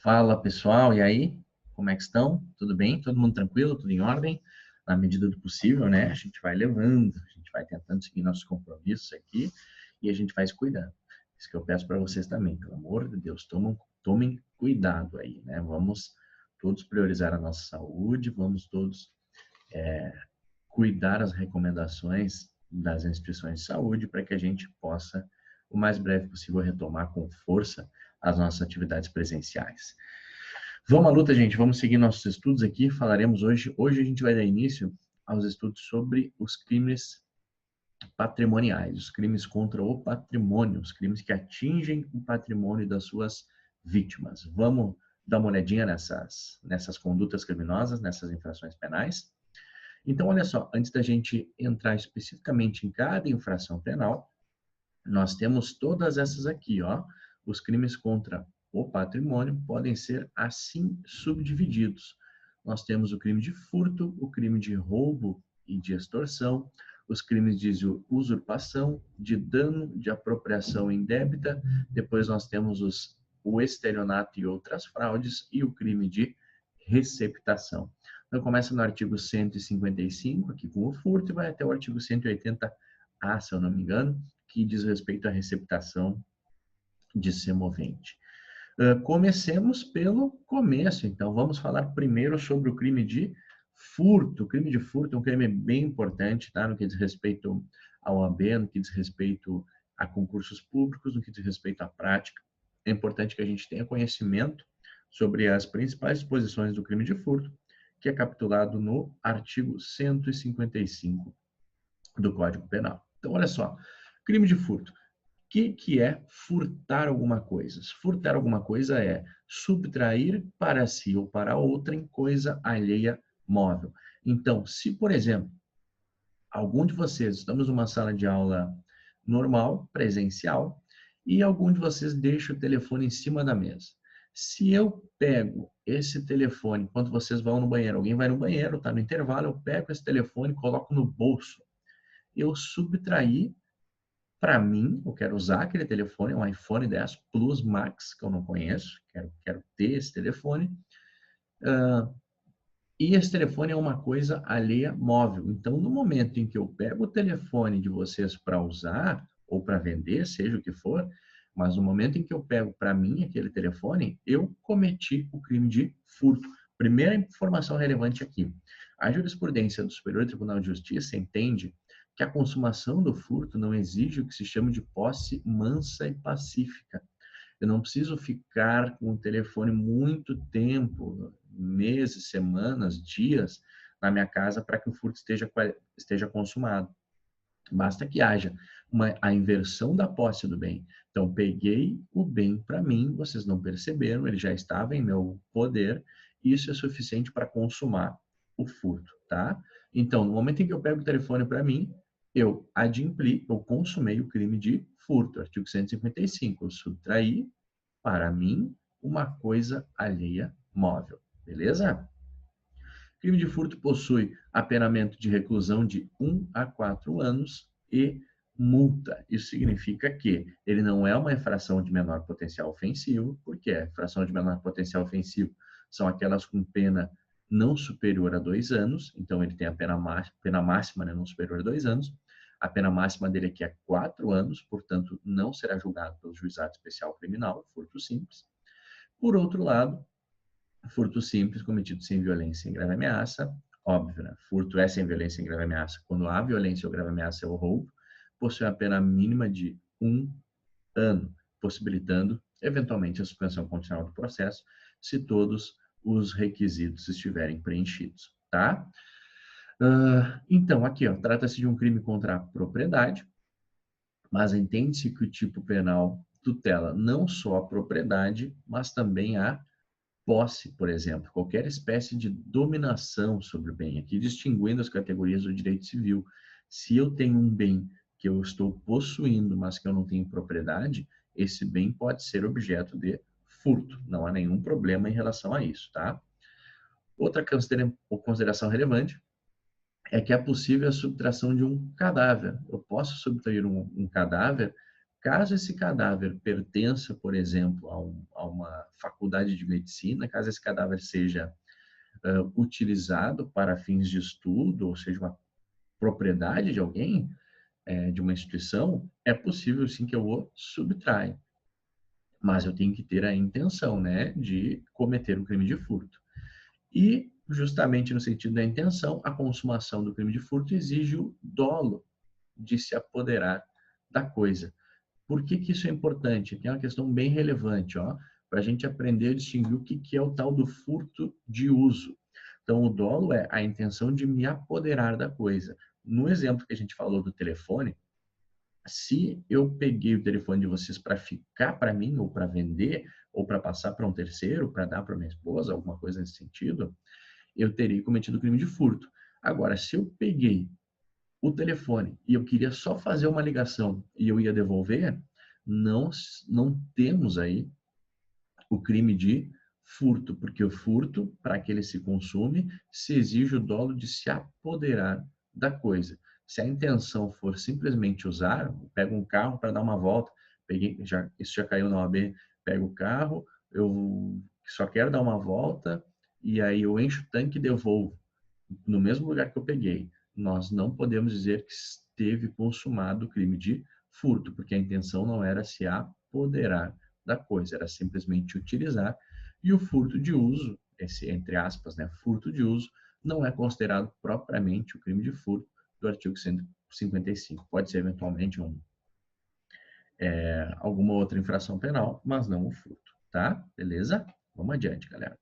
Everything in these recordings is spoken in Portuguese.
Fala pessoal, e aí? Como é que estão? Tudo bem? Todo mundo tranquilo? Tudo em ordem? Na medida do possível, né? A gente vai levando, a gente vai tentando seguir nossos compromissos aqui e a gente vai se cuidando. Isso que eu peço para vocês também, pelo amor de Deus, tomem cuidado aí, né? Vamos todos priorizar a nossa saúde, vamos todos cuidar das recomendações das instituições de saúde para que a gente possa, o mais breve possível, retomar com força as nossas atividades presenciais. Vamos à luta, gente. Vamos seguir nossos estudos aqui. Falaremos hoje. Hoje a gente vai dar início aos estudos sobre os crimes patrimoniais, os crimes contra o patrimônio, os crimes que atingem o patrimônio das suas vítimas. Vamos dar uma olhadinha nessas condutas criminosas, nessas infrações penais. Então, olha só, antes da gente entrar especificamente em cada infração penal, nós temos todas essas aqui, ó. Os crimes contra o patrimônio podem ser assim subdivididos. Nós temos o crime de furto, o crime de roubo e de extorsão, os crimes de usurpação, de dano, de apropriação indébita. Depois nós temos o estelionato e outras fraudes e o crime de receptação. Então começa no artigo 155, aqui com o furto, e vai até o artigo 180A, se eu não me engano, que diz respeito à receptação de semovente. Comecemos pelo começo, então vamos falar primeiro sobre o crime de furto. O crime de furto é um crime bem importante, tá? No que diz respeito ao OAB, no que diz respeito a concursos públicos, no que diz respeito à prática. É importante que a gente tenha conhecimento sobre as principais disposições do crime de furto, que é capitulado no artigo 155 do Código Penal. Então, olha só, crime de furto. O que é furtar alguma coisa? Furtar alguma coisa é subtrair para si ou para outrem coisa alheia móvel. Então, se, por exemplo, algum de vocês, estamos numa sala de aula normal, presencial, e algum de vocês deixa o telefone em cima da mesa. Se eu pego esse telefone, enquanto vocês vão no banheiro, alguém vai no banheiro, está no intervalo, eu pego esse telefone e coloco no bolso. Eu subtraí para mim, eu quero usar aquele telefone, um iPhone 10 Plus Max, que eu não conheço, quero ter esse telefone. E esse telefone é uma coisa alheia móvel. Então, no momento em que eu pego o telefone de vocês para usar, ou para vender, seja o que for, mas no momento em que eu pego para mim aquele telefone, eu cometi o crime de furto. Primeira informação relevante aqui. A jurisprudência do Superior Tribunal de Justiça entende que a consumação do furto não exige o que se chama de posse mansa e pacífica. Eu não preciso ficar com o telefone muito tempo, meses, semanas, dias, na minha casa para que o furto esteja consumado. Basta que haja a inversão da posse do bem. Então, peguei o bem para mim, vocês não perceberam, ele já estava em meu poder, isso é suficiente para consumar o furto, tá? Então, no momento em que eu pego o telefone para mim, eu adimpli, eu consumei o crime de furto, artigo 155, eu subtraí para mim uma coisa alheia móvel, beleza? Crime de furto possui apenamento de reclusão de 1 a 4 anos e multa. Isso significa que ele não é uma infração de menor potencial ofensivo, porque a infração de menor potencial ofensivo são aquelas com pena não superior a 2 anos, então ele tem a pena máxima, né, não superior a 2 anos. A pena máxima dele aqui é 4 anos, portanto, não será julgado pelo juizado especial criminal, furto simples. Por outro lado, furto simples cometido sem violência e grave ameaça, óbvio, né? Furto é sem violência e grave ameaça. Quando há violência ou grave ameaça é o roubo, possui a pena mínima de 1 ano, possibilitando, eventualmente, a suspensão condicional do processo, se todos os requisitos estiverem preenchidos, tá? Então, aqui, ó, trata-se de um crime contra a propriedade, mas entende-se que o tipo penal tutela não só a propriedade, mas também a posse, por exemplo, qualquer espécie de dominação sobre o bem, aqui distinguindo as categorias do direito civil. Se eu tenho um bem que eu estou possuindo, mas que eu não tenho propriedade, esse bem pode ser objeto de furto. Não há nenhum problema em relação a isso, tá? Outra consideração relevante é que é possível a subtração de um cadáver. Eu posso subtrair um cadáver caso esse cadáver pertença, por exemplo, a uma faculdade de medicina, caso esse cadáver seja utilizado para fins de estudo, ou seja, uma propriedade de alguém, de uma instituição, é possível sim que eu o subtraia. Mas eu tenho que ter a intenção, né, de cometer um crime de furto. E, justamente no sentido da intenção, a consumação do crime de furto exige o dolo de se apoderar da coisa. Por que que isso é importante? Aqui é uma questão bem relevante, ó, para a gente aprender a distinguir o que que é o tal do furto de uso. Então, o dolo é a intenção de me apoderar da coisa. No exemplo que a gente falou do telefone, se eu peguei o telefone de vocês para ficar para mim, ou para vender, ou para passar para um terceiro, para dar para minha esposa, alguma coisa nesse sentido, eu teria cometido crime de furto. Agora, se eu peguei o telefone e eu queria só fazer uma ligação e eu ia devolver, não temos aí o crime de furto, porque o furto, para que ele se consume, se exige o dolo de se apoderar da coisa. Se a intenção for simplesmente usar, eu pego um carro para dar uma volta, isso já caiu na OAB, pego o carro, eu só quero dar uma volta e aí eu encho o tanque e devolvo no mesmo lugar que eu peguei. Nós não podemos dizer que esteve consumado o crime de furto, porque a intenção não era se apoderar da coisa, era simplesmente utilizar, e o furto de uso, esse entre aspas, né, furto de uso, não é considerado propriamente o crime de furto do artigo 155. Pode ser eventualmente alguma outra infração penal, mas não o furto, tá? Beleza? Vamos adiante, galera.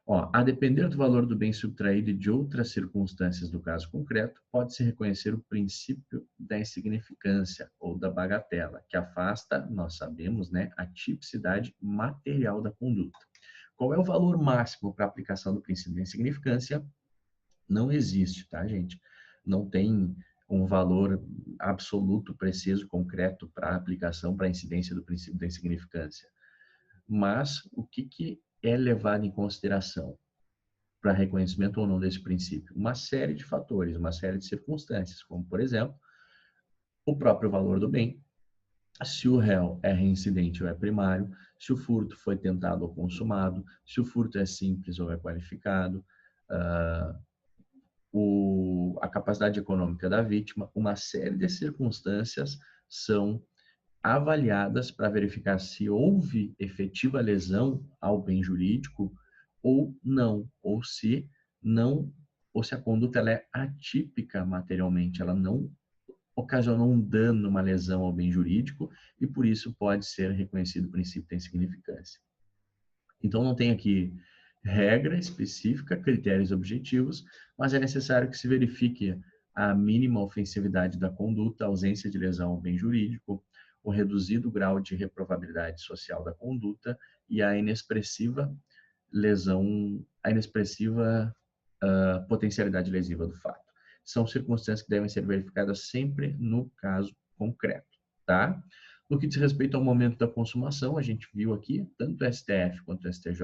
Ó, a depender do valor do bem subtraído e de outras circunstâncias do caso concreto, pode-se reconhecer o princípio da insignificância ou da bagatela, que afasta, nós sabemos, né, a tipicidade material da conduta. Qual é o valor máximo para a aplicação do princípio da insignificância? Não existe, tá, gente? Não tem um valor absoluto, preciso, concreto para a aplicação, para a incidência do princípio da insignificância. Mas o que é levado em consideração para reconhecimento ou não desse princípio? Uma série de fatores, uma série de circunstâncias, como, por exemplo, o próprio valor do bem, se o réu é reincidente ou é primário, se o furto foi tentado ou consumado, se o furto é simples ou é qualificado, a capacidade econômica da vítima, uma série de circunstâncias são avaliadas para verificar se houve efetiva lesão ao bem jurídico ou não, ou se não, ou se a conduta ela é atípica materialmente, ela não ocasionou um dano, uma lesão ao bem jurídico e por isso pode ser reconhecido o princípio da insignificância. Então não tem aqui regra específica, critérios objetivos, mas é necessário que se verifique a mínima ofensividade da conduta, a ausência de lesão ao bem jurídico, o reduzido grau de reprovabilidade social da conduta e a inexpressiva potencialidade lesiva do fato. São circunstâncias que devem ser verificadas sempre no caso concreto, tá? No que diz respeito ao momento da consumação, a gente viu aqui, tanto o STF quanto o STJ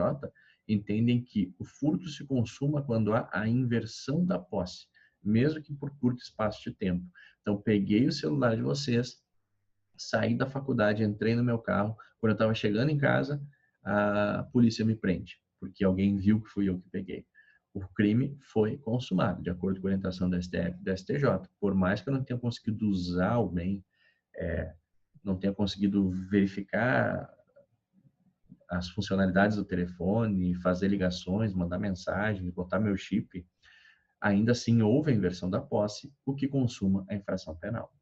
entendem que o furto se consuma quando há a inversão da posse, mesmo que por curto espaço de tempo. Então, peguei o celular de vocês, saí da faculdade, entrei no meu carro, quando eu estava chegando em casa, a polícia me prende, porque alguém viu que fui eu que peguei. O crime foi consumado, de acordo com a orientação da STF e da STJ. Por mais que eu não tenha conseguido usar o bem, não tenha conseguido verificar as funcionalidades do telefone, fazer ligações, mandar mensagens, botar meu chip, ainda assim houve a inversão da posse, o que consuma a infração penal.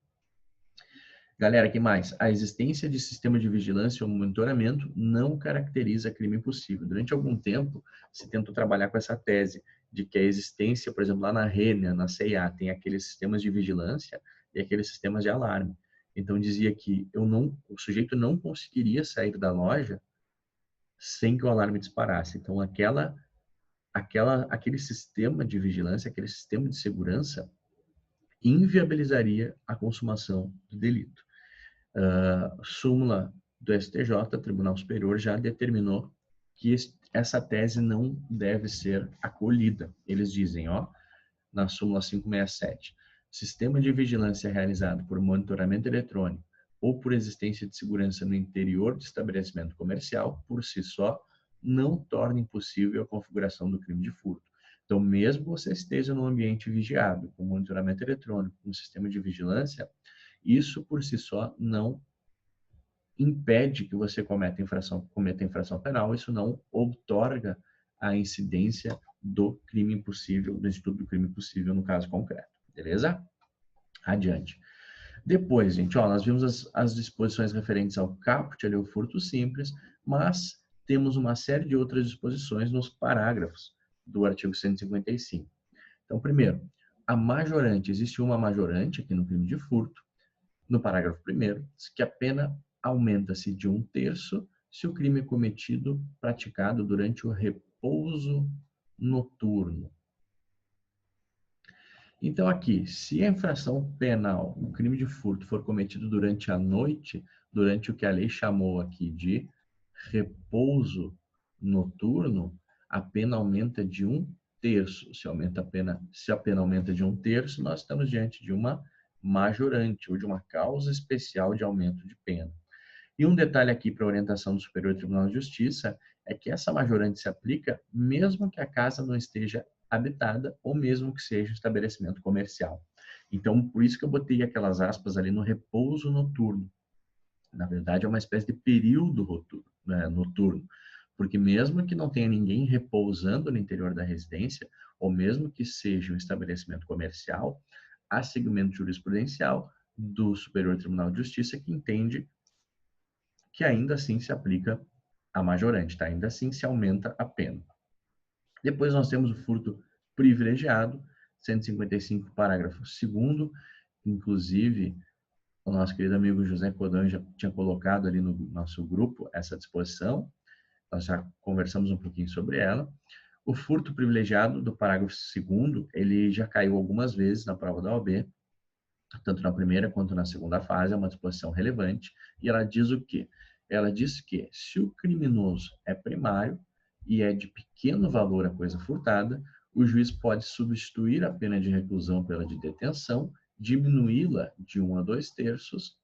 Galera, que mais? A existência de sistema de vigilância ou monitoramento não caracteriza crime possível. Durante algum tempo, se tentou trabalhar com essa tese de que a existência, por exemplo, lá na Renner, na CIA, tem aqueles sistemas de vigilância e aqueles sistemas de alarme. Então, dizia que o sujeito não conseguiria sair da loja sem que o alarme disparasse. Então, aquele sistema de vigilância, aquele sistema de segurança, inviabilizaria a consumação do delito. Súmula do STJ, Tribunal Superior, já determinou que essa tese não deve ser acolhida. Eles dizem, ó, na súmula 567, sistema de vigilância realizado por monitoramento eletrônico, ou por existência de segurança no interior de estabelecimento comercial, por si só, não torna impossível a configuração do crime de furto. Então, mesmo você esteja num ambiente vigiado, com monitoramento eletrônico, com sistema de vigilância, isso por si só não impede que você cometa infração penal, isso não outorga a incidência do crime impossível, do instituto do crime impossível no caso concreto. Beleza? Adiante. Depois, gente, ó, nós vimos as disposições referentes ao caput, ali, o furto simples, mas temos uma série de outras disposições nos parágrafos do artigo 155. Então, primeiro, a majorante, existe uma majorante aqui no crime de furto, no parágrafo 1º, que a pena aumenta-se de 1/3 se o crime é cometido, praticado durante o repouso noturno. Então, aqui, se a infração penal, o crime de furto, for cometido durante a noite, durante o que a lei chamou aqui de repouso noturno, a pena aumenta de 1/3. Se a pena aumenta de 1/3, nós estamos diante de uma majorante ou de uma causa especial de aumento de pena. E um detalhe aqui para a orientação do Superior Tribunal de Justiça é que essa majorante se aplica mesmo que a casa não esteja habitada ou mesmo que seja um estabelecimento comercial. Então, por isso que eu botei aquelas aspas ali no repouso noturno. Na verdade, é uma espécie de período noturno, porque mesmo que não tenha ninguém repousando no interior da residência, ou mesmo que seja um estabelecimento comercial, há segmento jurisprudencial do Superior Tribunal de Justiça que entende que ainda assim se aplica a majorante, tá? Ainda assim se aumenta a pena. Depois nós temos o furto privilegiado, 155, parágrafo 2º, inclusive o nosso querido amigo José Codan já tinha colocado ali no nosso grupo essa disposição, nós já conversamos um pouquinho sobre ela. O furto privilegiado do parágrafo 2º, ele já caiu algumas vezes na prova da OAB, tanto na primeira quanto na segunda fase, é uma disposição relevante, e ela diz o quê? Ela diz que se o criminoso é primário e é de pequeno valor a coisa furtada, o juiz pode substituir a pena de reclusão pela de detenção, diminuí-la de 1 a 2/3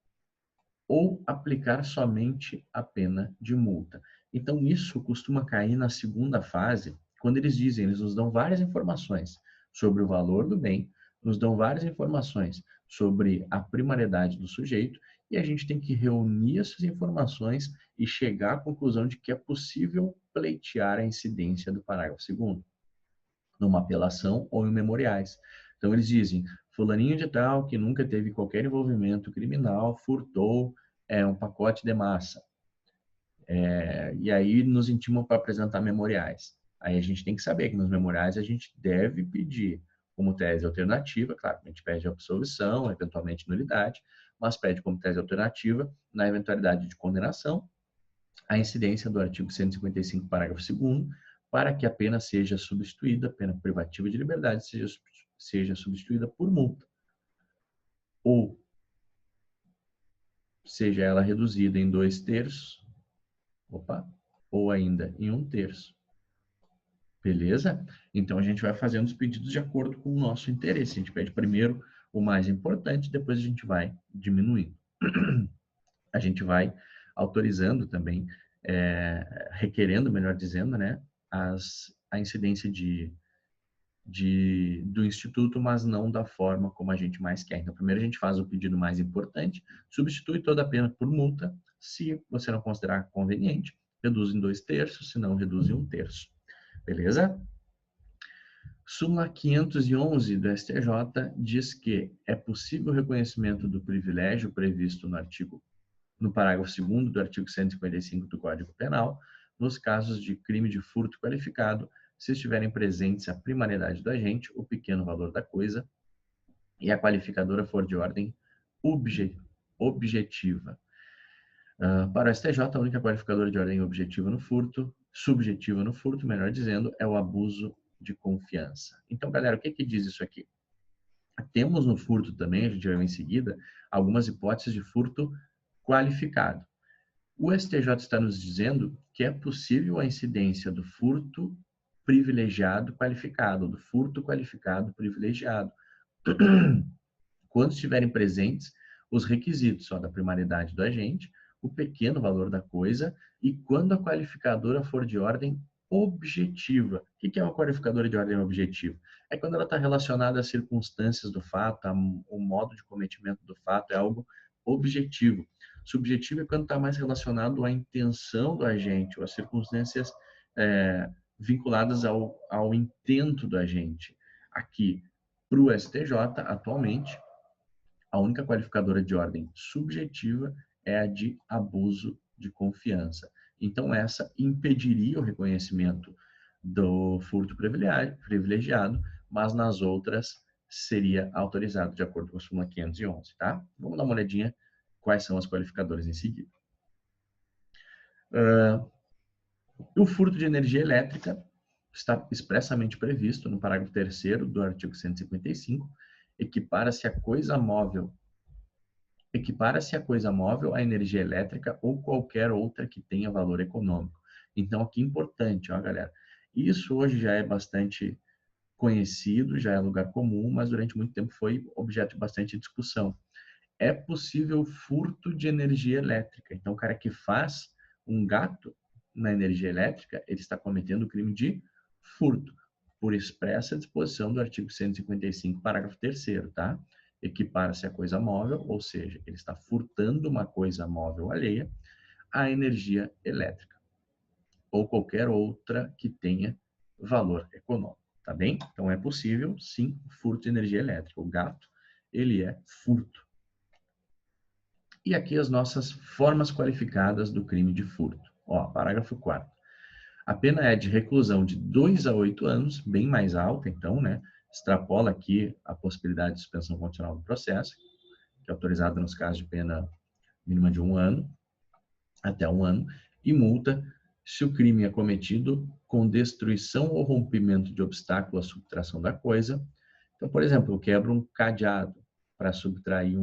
ou aplicar somente a pena de multa. Então, isso costuma cair na segunda fase, quando eles nos dão várias informações sobre o valor do bem, nos dão várias informações sobre a primariedade do sujeito, e a gente tem que reunir essas informações e chegar à conclusão de que é possível pleitear a incidência do parágrafo 2º, numa apelação ou em memoriais. Então, eles dizem, fulaninho de tal, que nunca teve qualquer envolvimento criminal, furtou um pacote de massa. E aí nos intimam para apresentar memoriais. Aí a gente tem que saber que nos memoriais a gente deve pedir como tese alternativa, claro, a gente pede absolvição, eventualmente nulidade, mas pede como tese alternativa, na eventualidade de condenação, a incidência do artigo 155, parágrafo 2º, para que a pena seja substituída, a pena privativa de liberdade seja substituída por multa. Ou seja ela reduzida em 2/3, ou ainda em 1/3. Beleza? Então a gente vai fazendo os pedidos de acordo com o nosso interesse. A gente pede primeiro o mais importante, depois a gente vai diminuindo. A gente vai autorizando também, requerendo, melhor dizendo, né, a incidência do Instituto, mas não da forma como a gente mais quer. Então, primeiro a gente faz o pedido mais importante, substitui toda a pena por multa, se você não considerar conveniente, reduz em 2/3, se não, reduz em 1/3. Beleza? Súmula 511 do STJ diz que é possível o reconhecimento do privilégio previsto no parágrafo 2º do artigo 155 do Código Penal, nos casos de crime de furto qualificado, se estiverem presentes a primariedade do agente, o pequeno valor da coisa, e a qualificadora for de ordem objetiva. Para o STJ, a única qualificadora de ordem objetiva no furto, subjetiva no furto, melhor dizendo, é o abuso de confiança. Então, galera, o que diz isso aqui? Temos no furto também, a gente vai ver em seguida, algumas hipóteses de furto qualificado. O STJ está nos dizendo que é possível a incidência do furto privilegiado qualificado, do furto qualificado privilegiado, quando estiverem presentes os requisitos só da primariedade do agente, o pequeno valor da coisa e quando a qualificadora for de ordem objetiva. O que é uma qualificadora de ordem objetiva? É quando ela está relacionada às circunstâncias do fato, ao modo de cometimento do fato, é algo objetivo. Subjetivo é quando está mais relacionado à intenção do agente, ou às circunstâncias vinculadas ao intento do agente. Aqui, para o STJ, atualmente, a única qualificadora de ordem subjetiva é a de abuso de confiança. Então, essa impediria o reconhecimento do furto privilegiado, mas nas outras seria autorizado de acordo com a súmula 511, tá? Vamos dar uma olhadinha quais são as qualificadoras em seguida. O furto de energia elétrica está expressamente previsto no parágrafo 3º do artigo 155, equipara-se a coisa móvel à energia elétrica ou qualquer outra que tenha valor econômico. Então, aqui é importante, ó, galera, isso hoje já é bastante conhecido, já é lugar comum, mas durante muito tempo foi objeto de bastante discussão. É possível furto de energia elétrica. Então, o cara que faz um gato na energia elétrica, ele está cometendo o crime de furto, por expressa disposição do artigo 155, parágrafo 3º, tá? Equipara-se a coisa móvel, ou seja, ele está furtando uma coisa móvel alheia à energia elétrica, ou qualquer outra que tenha valor econômico, tá bem? Então, é possível, sim, furto de energia elétrica. O gato, ele é furto. E aqui as nossas formas qualificadas do crime de furto. Ó, parágrafo 4º. A pena é de reclusão de 2 a 8 anos, bem mais alta, então, né? Extrapola aqui a possibilidade de suspensão condicional do processo, que é autorizada nos casos de pena mínima de 1 ano, até 1 ano, e multa se o crime é cometido com destruição ou rompimento de obstáculo à subtração da coisa. Então, por exemplo, eu quebro um cadeado para subtrair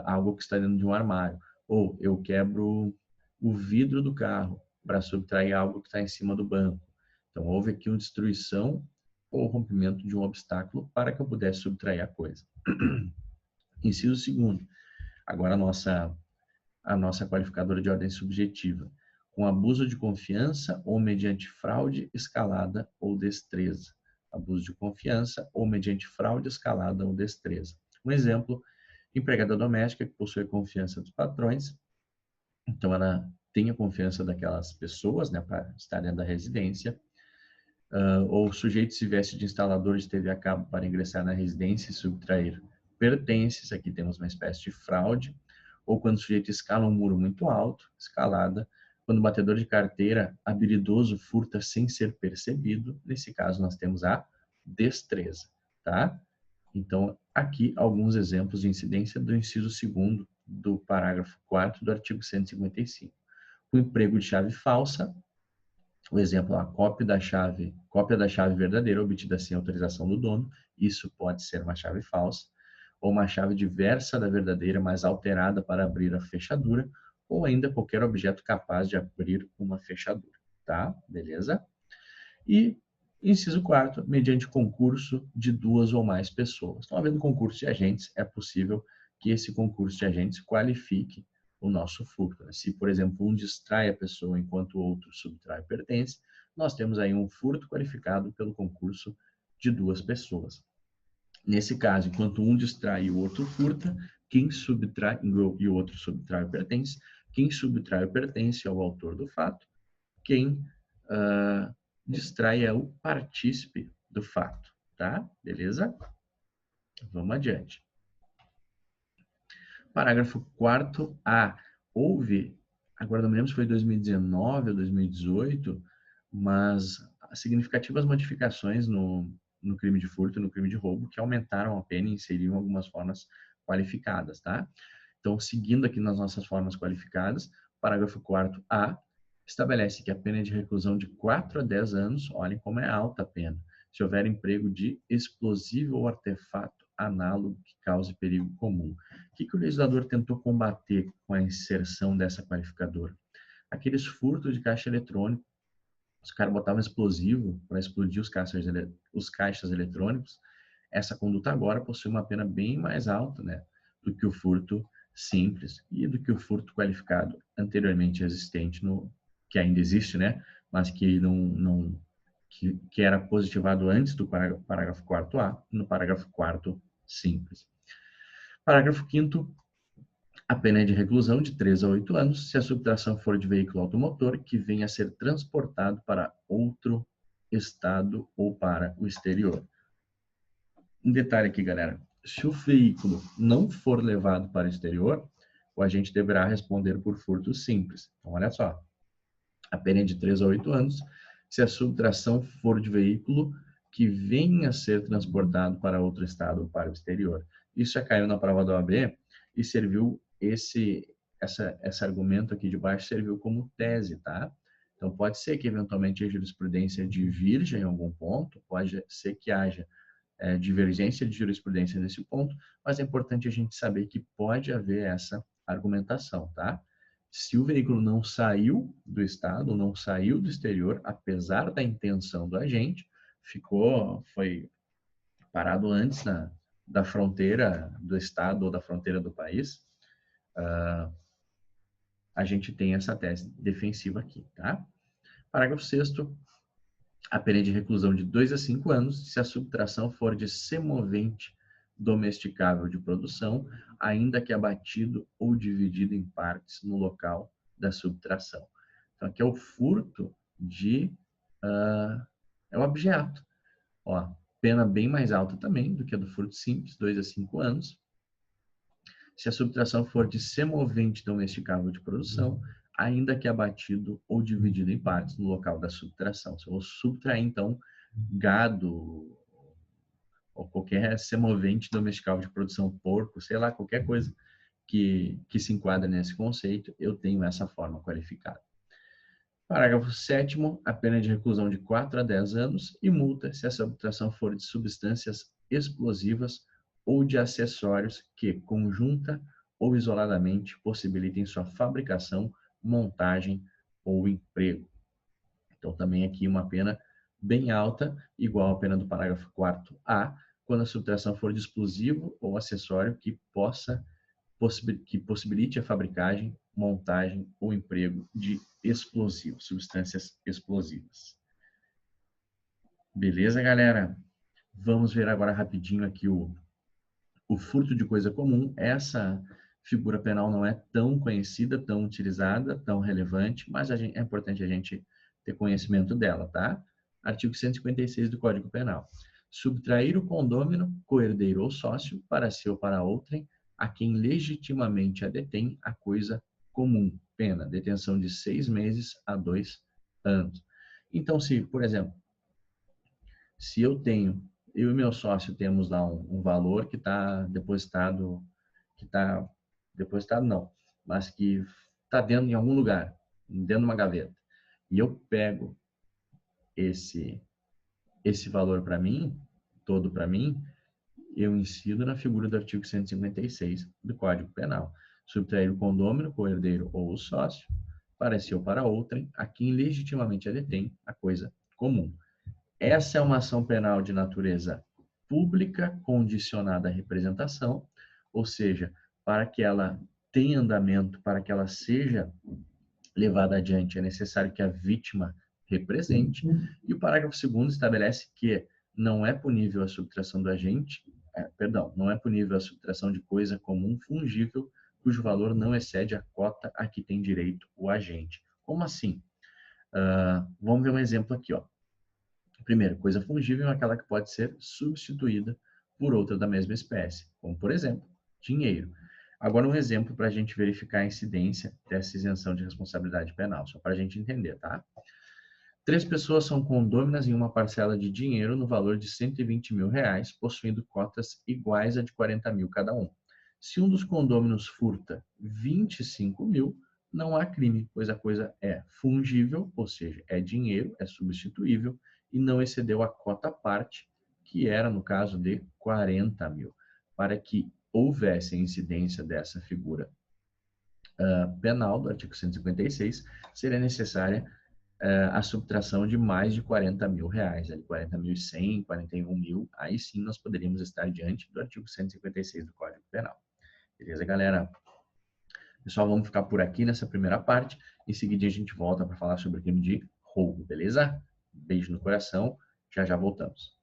algo que está dentro de um armário, ou eu quebro o vidro do carro para subtrair algo que está em cima do banco. Então, houve aqui uma destruição ou rompimento de um obstáculo para que eu pudesse subtrair a coisa. Inciso 2º. Agora a nossa qualificadora de ordem subjetiva. Com abuso de confiança ou mediante fraude, escalada ou destreza. Abuso de confiança ou mediante fraude, escalada ou destreza. Um exemplo, empregada doméstica que possui a confiança dos patrões, então ela tem a confiança daquelas pessoas, né, para estar dentro da residência, ou o sujeito se veste de instalador de TV a cabo para ingressar na residência e subtrair pertences, aqui temos uma espécie de fraude, ou quando o sujeito escala um muro muito alto, escalada, quando o batedor de carteira habilidoso furta sem ser percebido, nesse caso nós temos a destreza, tá? Então, aqui alguns exemplos de incidência do inciso 2º do parágrafo 4º do artigo 155. O emprego de chave falsa, o exemplo, a cópia da chave verdadeira obtida sem autorização do dono, isso pode ser uma chave falsa, ou uma chave diversa da verdadeira, mas alterada para abrir a fechadura, ou ainda qualquer objeto capaz de abrir uma fechadura, tá? Beleza? E inciso 4º, mediante concurso de 2 ou mais pessoas. Então, havendo concurso de agentes, é possível que esse concurso de agentes qualifique o nosso furto. Se, por exemplo, um distrai a pessoa enquanto o outro subtrai pertence, nós temos aí um furto qualificado pelo concurso de 2 pessoas. Nesse caso, enquanto um distrai e o outro furta, quem subtrai e o outro subtrai o pertence, quem subtrai o pertence é o autor do fato, quem distrai é o partícipe do fato, tá? Beleza? Vamos adiante. Parágrafo 4º. Houve, agora não me lembro se foi 2019 ou 2018, mas significativas modificações no crime de furto e no crime de roubo que aumentaram a pena e inseriram algumas formas qualificadas, tá? Então, seguindo aqui nas nossas formas qualificadas, parágrafo 4º estabelece que a pena é de reclusão de 4 a 10 anos, olhem como é alta a pena, se houver emprego de explosivo ou artefato análogo que cause perigo comum. O que o legislador tentou combater com a inserção dessa qualificadora? Aqueles furtos de caixa eletrônico, os caras botavam explosivo para explodir os caixas eletrônicos, essa conduta agora possui uma pena bem mais alta, né? do que o furto simples e do que o furto qualificado anteriormente existente, que ainda existe, né? Mas que que era positivado antes do parágrafo 4º no parágrafo 4º simples. Parágrafo 5º, a pena é de reclusão de 3 a 8 anos se a subtração for de veículo automotor que venha a ser transportado para outro estado ou para o exterior. Um detalhe aqui, galera. Se o veículo não for levado para o exterior, o agente deverá responder por furto simples. Então, olha só. A pena é de 3 a 8 anos se a subtração for de veículo que venha a ser transportado para outro estado ou para o exterior. Isso já caiu na prova da OAB e serviu esse argumento aqui de baixo serviu como tese, tá? Então, pode ser que eventualmente a jurisprudência divirja em algum ponto, pode ser que haja divergência de jurisprudência nesse ponto, mas é importante a gente saber que pode haver essa argumentação, tá? Se o veículo não saiu do estado, não saiu do exterior, apesar da intenção do agente, foi parado antes da fronteira do estado ou da fronteira do país, a gente tem essa tese defensiva aqui, tá? Parágrafo 6º, a pena de reclusão de 2 a 5 anos se a subtração for de semovente domesticável de produção, ainda que abatido ou dividido em partes no local da subtração. Então, aqui é o furto é o objeto. Ó, pena bem mais alta também do que a do furto simples, 2 a 5 anos. Se a subtração for de semovente domesticável de produção, ainda que abatido ou dividido em partes no local da subtração. Se eu vou subtrair, então, gado ou qualquer semovente domesticável de produção, porco, sei lá, qualquer coisa que se enquadra nesse conceito, eu tenho essa forma qualificada. Parágrafo 7º, a pena de reclusão de 4 a 10 anos e multa se a subtração for de substâncias explosivas ou de acessórios que, conjunta ou isoladamente, possibilitem sua fabricação, montagem ou emprego. Então, também aqui uma pena bem alta, igual à pena do parágrafo 4º-A, quando a subtração for de explosivo ou acessório que possibilite a fabricagem, montagem ou emprego de explosivos, substâncias explosivas. Beleza, galera? Vamos ver agora rapidinho aqui o furto de coisa comum. Essa figura penal não é tão conhecida, tão utilizada, tão relevante, mas é importante a gente ter conhecimento dela, tá? Artigo 156 do Código Penal. Subtrair o condômino, coerdeiro ou sócio, para si ou para outrem, a quem legitimamente a detém a coisa comum. Pena, detenção de 6 meses a 2 anos. Então, se, por exemplo, se eu e meu sócio temos lá um valor que está depositado não, mas que está dentro em algum lugar, dentro de uma gaveta, e eu pego esse valor para mim, todo para mim, eu incido na figura do artigo 156 do Código Penal. Subtrair o condômino, o herdeiro ou o sócio, para si ou para outrem, a quem legitimamente a detém a coisa comum. Essa é uma ação penal de natureza pública condicionada à representação, ou seja, para que ela tenha andamento, para que ela seja levada adiante, é necessário que a vítima represente. E o parágrafo 2º estabelece que não é punível a subtração do agente, não é punível a subtração de coisa comum fungível cujo valor não excede a cota a que tem direito o agente. Como assim? Vamos ver um exemplo aqui, ó. Primeiro, coisa fungível é aquela que pode ser substituída por outra da mesma espécie, como, por exemplo, dinheiro. Agora, um exemplo para a gente verificar a incidência dessa isenção de responsabilidade penal, só para a gente entender, tá? 3 pessoas são condôminas em uma parcela de dinheiro no valor de R$120 mil, possuindo cotas iguais a de 40 mil cada um. Se um dos condôminos furta 25 mil, não há crime, pois a coisa é fungível, ou seja, é dinheiro, é substituível, e não excedeu a cota parte, que era, no caso, de 40 mil. Para que houvesse a incidência dessa figura penal do artigo 156, seria necessária a subtração de mais de 40 mil reais, 40.100, 41 mil, aí sim nós poderíamos estar diante do artigo 156 do Código Penal. Beleza, galera? Pessoal, vamos ficar por aqui nessa primeira parte. Em seguida, a gente volta para falar sobre o crime de roubo, beleza? Beijo no coração. Já já voltamos.